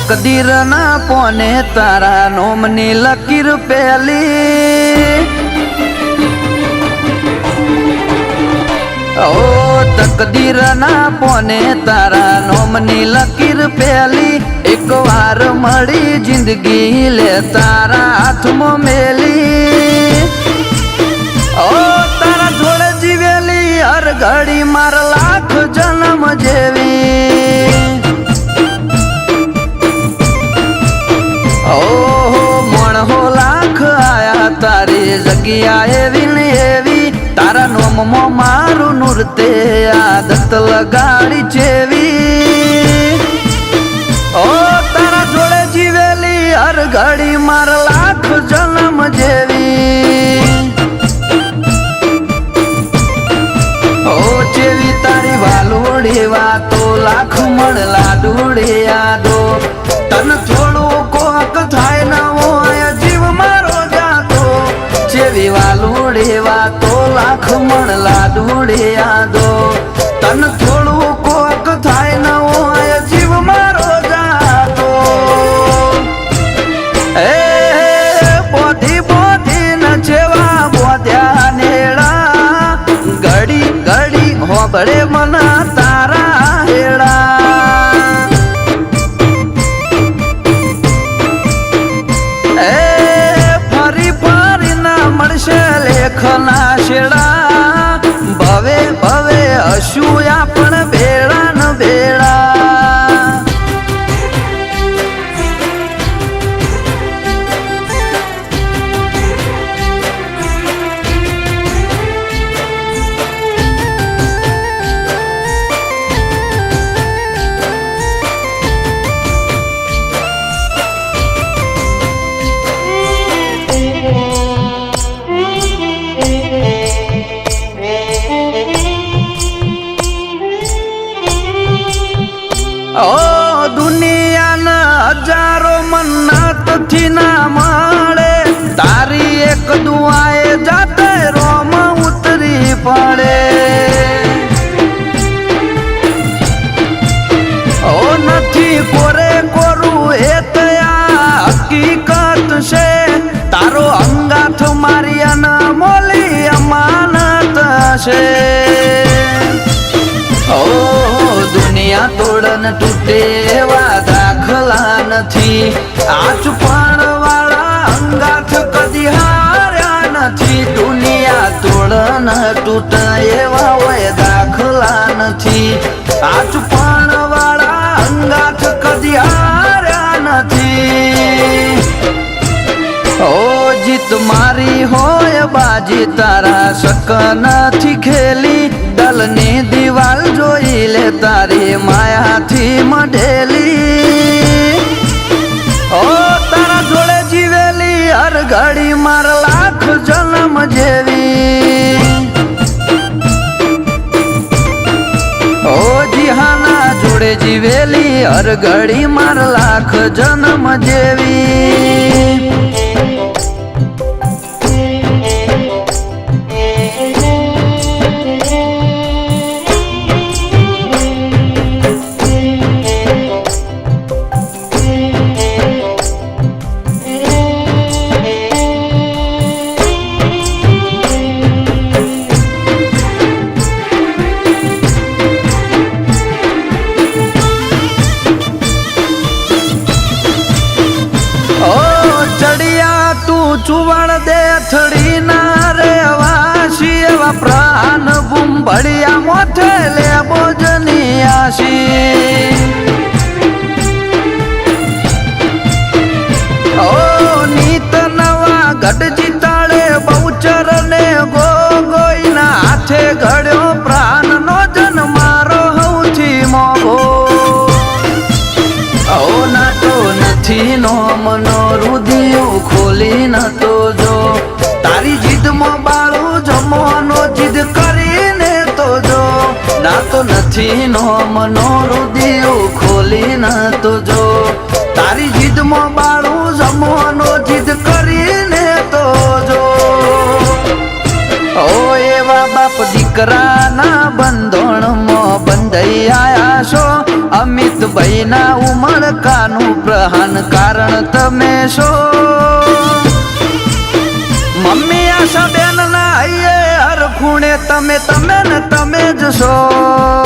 તકદીર ના પોને તારા નોમની લકીર પેલી ઓ તકદીર ના પોને તારા નોમની લકીર પેલી એક વાર મળી જિંદગી લે તારા હાથમાં મેલી ઓ તારા જોડે જીવેલી હર ઘડી માર લાખ જન્મ જેવી ઓહો મણહો લાખ આયા તારી જગ્યા એવી ને એવી તારા નોમમાં મારું નૃત્ય આદત લગાડી જેવી ઓ તારા જોડે જીવેલી હર ઘડી માર લાખ જન્મ જેવી ઓ જેવી તારી વાલોડી વાતો લાખ મળલા દોડે યાદો તન થોડું કોક થાય ન હોય જીવ મારો જાતો જેવી વાલોડી વાતો લાખ મળલા દોડે યાદો તન થોડું કોક થાય ન હોય જીવ મારો જાતો એ બોધી બોધી ન જેવા બોધ્યા નેડા ઘડી ઘડી હોબળે મના તારા હેડા લેખના શેડા ભવે ભવે હશું આપણ બેડા ન બેડા ઓ દુનિયાના હજારો મન્નતથી ના મળે તારી એક દુઆએ જાતે રોમ ઉતરી પડે ઓ નથી કોરે કોરું એ તયા હકીકત છે તારો અંગાથ મારી અનમોલી અમાનત છે ઓ દુનિયા તોડન તૂટે એવા દાખલા નથી આ ચુપાણ વાળા અંગાથ કદી હાર્યા નથી દુનિયા તોડન તૂટે એવા હોય દાખલા નથી આ ચુપાણ વાળા અંગાથ કદી હાર્યા નથી ઓ જીત મારી હોય બાજી તારા શક નથી ખેલી દલની દિવાલ જોઈ લે તારી માયાથી મઢેલી ઓ તારા જોડે જીવેલી હર ઘડી માર લાખ જન્મ જેવી ઓ જીહાના જોડે જીવેલી હર ઘડી માર લાખ જન્મ જેવી ચુવણ દે થડી ના રે વાસી એવા પ્રાણ બુંબડિયા મોથે લે બોજની આશી ઓ નીત નવા ગઢ જીતાડે બહુચર ને ગોગોઈના હાથે ઘડ્યો પ્રાણ નો જન મારો હૌથી મોગો ઓ નથી નો મનો રુધિયું ખોલી નતો જો તારી જીદમાં બાળું જમવાનો જીદ કરીને તો જો ના તો નથી નો મનો રુધિયું ખોલી નતો જો તારી જીદમાં બાળું જમવાનો જીદ કરીને તો જો ઓ એવા બાપ દીકરાના બંધોણમાં બંધાઈ આયા છો અમિતભાઈ ના ઉમળકાનું પ્રહાન કારણ તમે છો મમ્મી આશાબેન ના હૈયે હર ખૂણે તમે ને તમે જ છો